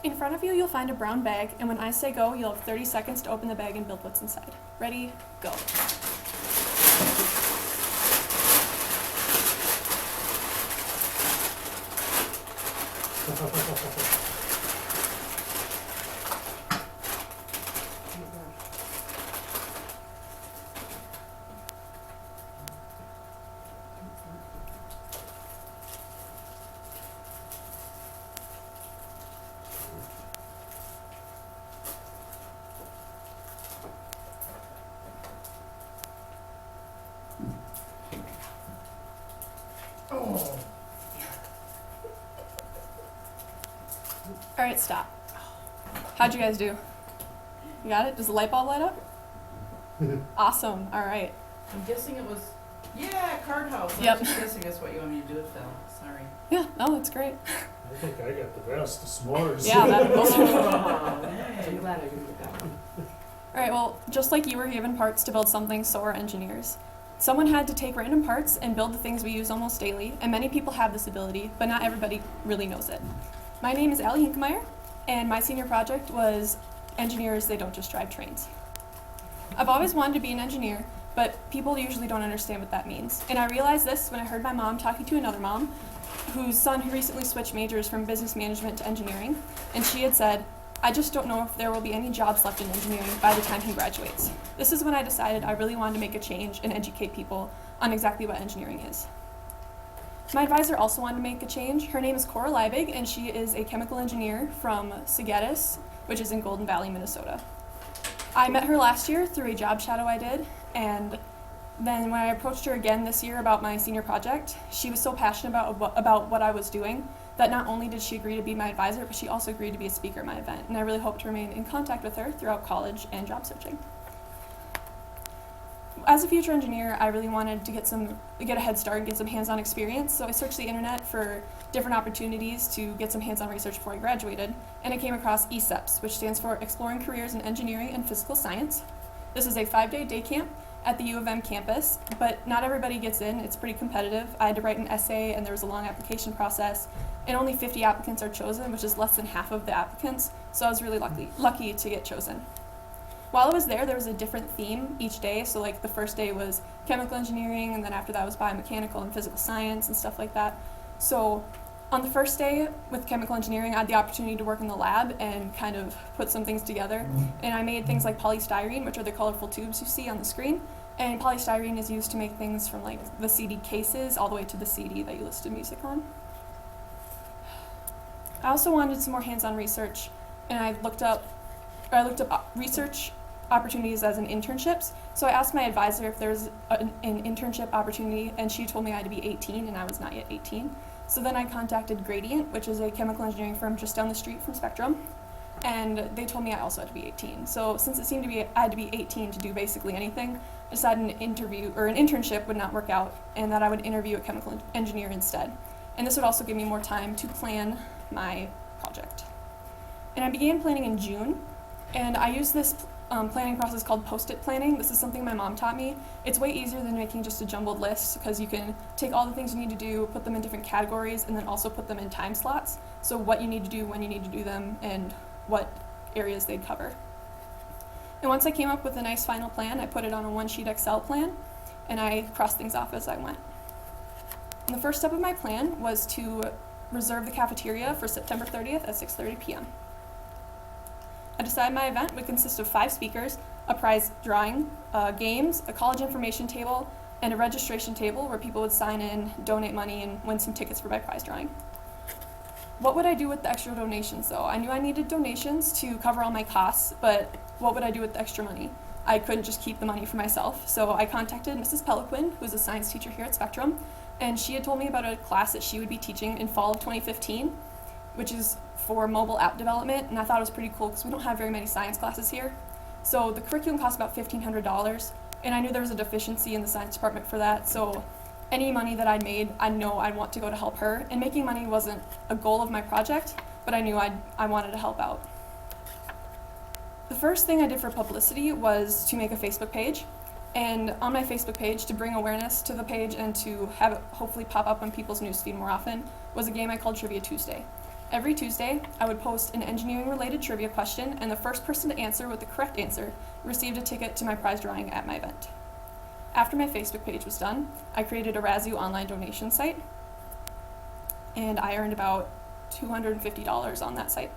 In front of you, you'll find a brown bag, and when I say go, you'll have 30 seconds to open the bag and build what's inside. Ready, go. Oh. All right, stop. How'd you guys do? You got it? Does the light bulb light up? Awesome. All right. I'm guessing it was, yeah, card house. Yep. I was just guessing that's what you want me to do it, Phil. Sorry. Yeah, no, it's great. I think I got the best, the s'mores. Yeah, those are Oh, I'm hey. glad I didn't get that one. All right, well, just like you were given parts to build something, so are engineers. Someone had to take random parts and build the things we use almost daily, and many people have this ability, but not everybody really knows it. My name is Allie Hinkemeyer, and my senior project was Engineers, They Don't Just Drive Trains. I've always wanted to be an engineer, but people usually don't understand what that means. And I realized this when I heard my mom talking to another mom, whose son who recently switched majors from business management to engineering, and she had said, "I just don't know if there will be any jobs left in engineering by the time he graduates." This is when I decided I really wanted to make a change and educate people on exactly what engineering is. My advisor also wanted to make a change. Her name is Cora Liebig, and she is a chemical engineer from Sigetis, which is in Golden Valley, Minnesota. I met her last year through a job shadow I did, and then when I approached her again this year about my senior project, she was so passionate about what I was doing that not only did she agree to be my advisor, but she also agreed to be a speaker at my event, and I really hope to remain in contact with her throughout college and job searching. As a future engineer, I really wanted to get a head start and get some hands-on experience, so I searched the internet for different opportunities to get some hands-on research before I graduated, and I came across ESEPS, which stands for Exploring Careers in Engineering and Physical Science. This is a 5-day day camp at the U of M campus, but not everybody gets in. It's pretty competitive. I had to write an essay, and there was a long application process, and only 50 applicants are chosen, which is less than half of the applicants, so I was really lucky to get chosen. While I was there was a different theme each day, so like the first day was chemical engineering, and then after that was biomechanical and physical science and stuff like that. So on the first day with chemical engineering, I had the opportunity to work in the lab and kind of put some things together, and I made things like polystyrene, which are the colorful tubes you see on the screen, and polystyrene is used to make things from like the CD cases all the way to the CD that you listen to music on. I also wanted some more hands-on research, and I looked up research opportunities as in internships. So I asked my advisor if there was an internship opportunity, and she told me I had to be 18, and I was not yet 18. So then I contacted Gradient, which is a chemical engineering firm just down the street from Spectrum, and they told me I also had to be 18. So since it seemed to be I had to be 18 to do basically anything, I decided an internship would not work out, and that I would interview a chemical engineer instead. And this would also give me more time to plan my project. And I began planning in June, and I used this planning process called post-it planning. This is something my mom taught me. It's way easier than making just a jumbled list because you can take all the things you need to do, put them in different categories, and then also put them in time slots. So what you need to do, when you need to do them, and what areas they'd cover. And once I came up with a nice final plan, I put it on a one-sheet Excel plan, and I crossed things off as I went. And the first step of my plan was to reserve the cafeteria for September 30th at 6:30 p.m. I decided my event would consist of 5 speakers, a prize drawing, games, a college information table, and a registration table where people would sign in, donate money, and win some tickets for my prize drawing. What would I do with the extra donations, though? I knew I needed donations to cover all my costs, but what would I do with the extra money? I couldn't just keep the money for myself, so I contacted Mrs. Peliquin, who's a science teacher here at Spectrum, and she had told me about a class that she would be teaching in fall of 2015, which is for mobile app development, and I thought it was pretty cool because we don't have very many science classes here. So the curriculum cost about $1,500, and I knew there was a deficiency in the science department for that, so any money that I'd made, I know I'd want to go to help her, and making money wasn't a goal of my project, but I knew I wanted to help out. The first thing I did for publicity was to make a Facebook page, and on my Facebook page, to bring awareness to the page and to have it hopefully pop up on people's newsfeed more often, was a game I called Trivia Tuesday. Every Tuesday, I would post an engineering-related trivia question, and the first person to answer with the correct answer received a ticket to my prize drawing at my event. After my Facebook page was done, I created a Razoo online donation site, and I earned about $250 on that site.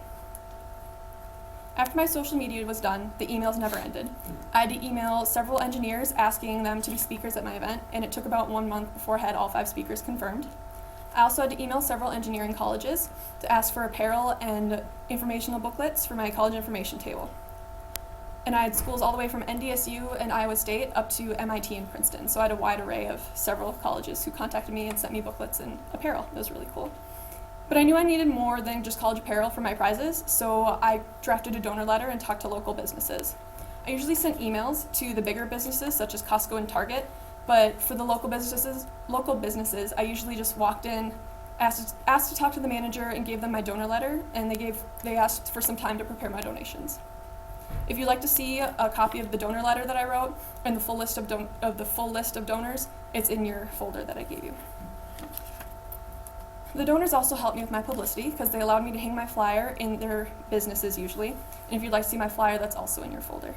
After my social media was done, the emails never ended. I had to email several engineers asking them to be speakers at my event, and it took about 1 month before I had all 5 speakers confirmed. I also had to email several engineering colleges to ask for apparel and informational booklets for my college information table. And I had schools all the way from NDSU and Iowa State up to MIT and Princeton, so I had a wide array of several colleges who contacted me and sent me booklets and apparel. It was really cool. But I knew I needed more than just college apparel for my prizes, so I drafted a donor letter and talked to local businesses. I usually sent emails to the bigger businesses such as Costco and Target, but for the local businesses, I usually just walked in, asked to talk to the manager, and gave them my donor letter, and they asked for some time to prepare my donations. If you'd like to see a copy of the donor letter that I wrote and the full list of donors, it's in your folder that I gave you. The donors also helped me with my publicity because they allowed me to hang my flyer in their businesses usually, and if you'd like to see my flyer, that's also in your folder.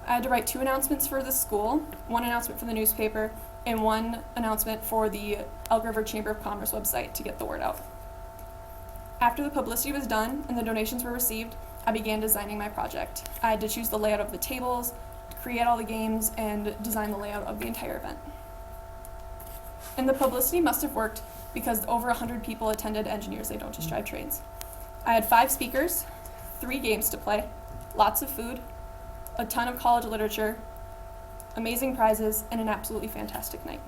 I had to write 2 announcements for the school, 1 announcement for the newspaper, and 1 announcement for the Elk River Chamber of Commerce website to get the word out. After the publicity was done and the donations were received, I began designing my project. I had to choose the layout of the tables, create all the games, and design the layout of the entire event. And the publicity must have worked because over 100 people attended Engineers They Don't Just Drive Trains. I had 5 speakers, 3 games to play, lots of food, a ton of college literature, amazing prizes, and an absolutely fantastic night.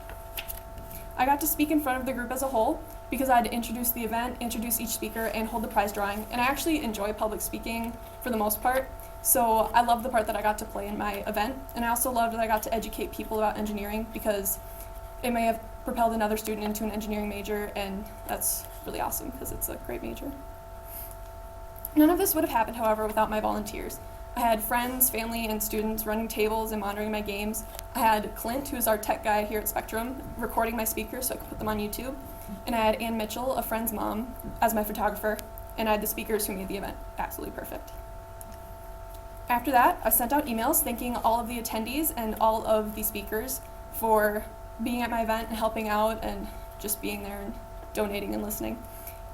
I got to speak in front of the group as a whole because I had to introduce the event, introduce each speaker, and hold the prize drawing, and I actually enjoy public speaking for the most part, so I love the part that I got to play in my event, and I also loved that I got to educate people about engineering because it may have propelled another student into an engineering major, and that's really awesome because it's a great major. None of this would have happened, however, without my volunteers. I had friends, family, and students running tables and monitoring my games. I had Clint, who's our tech guy here at Spectrum, recording my speakers so I could put them on YouTube. And I had Ann Mitchell, a friend's mom, as my photographer. And I had the speakers who made the event absolutely perfect. After that, I sent out emails thanking all of the attendees and all of the speakers for being at my event and helping out and just being there and donating and listening.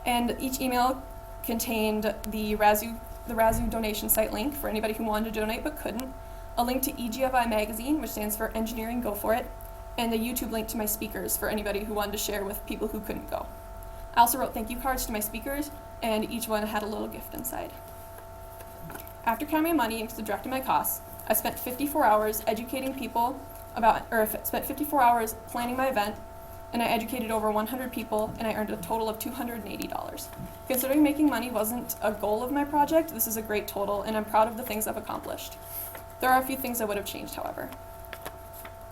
And each email contained the Razoo donation site link for anybody who wanted to donate but couldn't, a link to EGFI magazine, which stands for Engineering Go For It, and a YouTube link to my speakers for anybody who wanted to share with people who couldn't go. I also wrote thank you cards to my speakers, and each one had a little gift inside. After counting my money and subtracting my costs, I spent 54 hours educating people spent 54 hours planning my event, and I educated over 100 people, and I earned a total of $280. Considering making money wasn't a goal of my project, this is a great total, and I'm proud of the things I've accomplished. There are a few things I would have changed, however.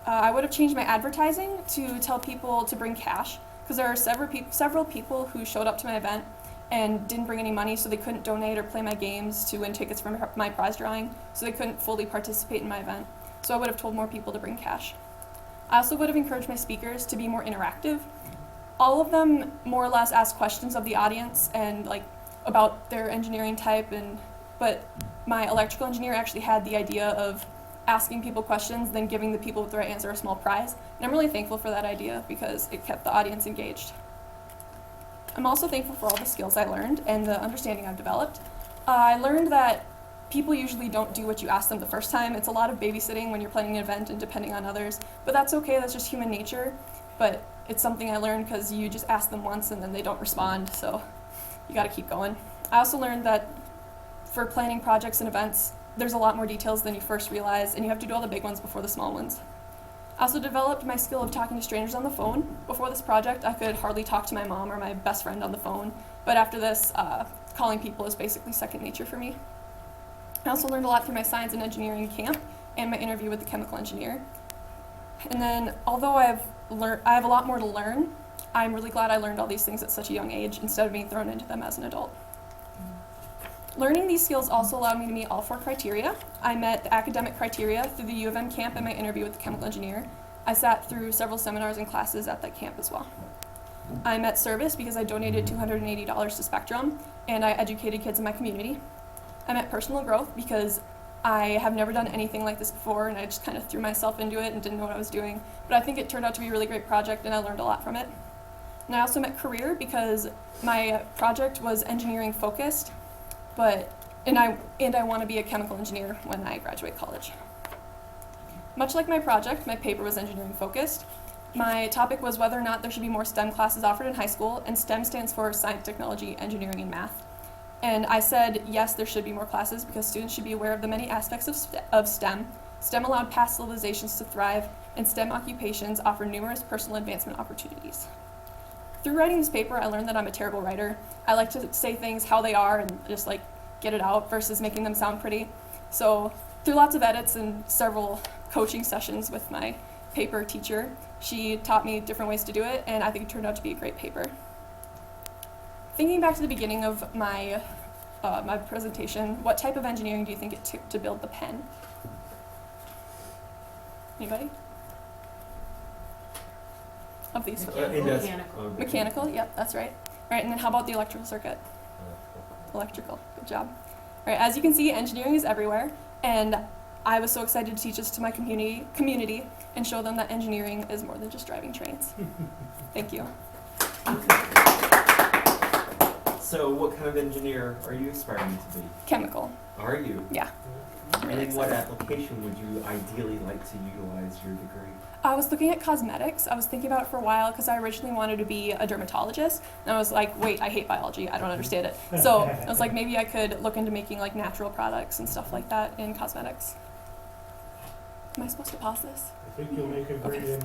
I would have changed my advertising to tell people to bring cash, because there are several people who showed up to my event and didn't bring any money, so they couldn't donate or play my games to win tickets for my prize drawing, so they couldn't fully participate in my event. So I would have told more people to bring cash. I also would have encouraged my speakers to be more interactive. All of them more or less asked questions of the audience and about their engineering type, but my electrical engineer actually had the idea of asking people questions, then giving the people with the right answer a small prize. And I'm really thankful for that idea because it kept the audience engaged. I'm also thankful for all the skills I learned and the understanding I've developed. I learned that people usually don't do what you ask them the first time. It's a lot of babysitting when you're planning an event and depending on others, but that's okay, that's just human nature. But it's something I learned because you just ask them once and then they don't respond, so you gotta keep going. I also learned that for planning projects and events, there's a lot more details than you first realize, and you have to do all the big ones before the small ones. I also developed my skill of talking to strangers on the phone. Before this project, I could hardly talk to my mom or my best friend on the phone, but after this, calling people is basically second nature for me. I also learned a lot through my science and engineering camp and my interview with the chemical engineer. And then, although I have a lot more to learn, I'm really glad I learned all these things at such a young age instead of being thrown into them as an adult. Learning these skills also allowed me to meet all 4 criteria. I met the academic criteria through the U of M camp and my interview with the chemical engineer. I sat through several seminars and classes at that camp as well. I met Service because I donated $280 to Spectrum, and I educated kids in my community. I met Personal Growth because I have never done anything like this before, and I just kind of threw myself into it and didn't know what I was doing. But I think it turned out to be a really great project, and I learned a lot from it. And I also met Career because my project was engineering focused, and I want to be a chemical engineer when I graduate college. Much like my project, my paper was engineering focused. My topic was whether or not there should be more STEM classes offered in high school, and STEM stands for science, technology, engineering, and math. And I said, yes, there should be more classes because students should be aware of the many aspects of STEM. STEM allowed past civilizations to thrive, and STEM occupations offer numerous personal advancement opportunities. Through writing this paper, I learned that I'm a terrible writer. I like to say things how they are and just like get it out versus making them sound pretty. So through lots of edits and several coaching sessions with my paper teacher, she taught me different ways to do it, and I think it turned out to be a great paper. Thinking back to the beginning of my presentation, what type of engineering do you think it took to build the pen? Anybody? Of these? Mechanical, yep, that's right. All right, and then how about the electrical circuit? Electrical, good job. All right, as you can see, engineering is everywhere, and I was so excited to teach this to my community and show them that engineering is more than just driving trains. Thank you. So what kind of engineer are you aspiring to be? Chemical, Are you? yeah. I'm And really in what excited. application would you ideally like to utilize your degree? I was looking at cosmetics. I was thinking about it for a while because I originally wanted to be a dermatologist. And I was like, wait, I hate biology. I don't understand it. So I was like, maybe I could look into making like natural products and stuff like that in cosmetics. Am I supposed to pause this? I think you'll make a great Okay.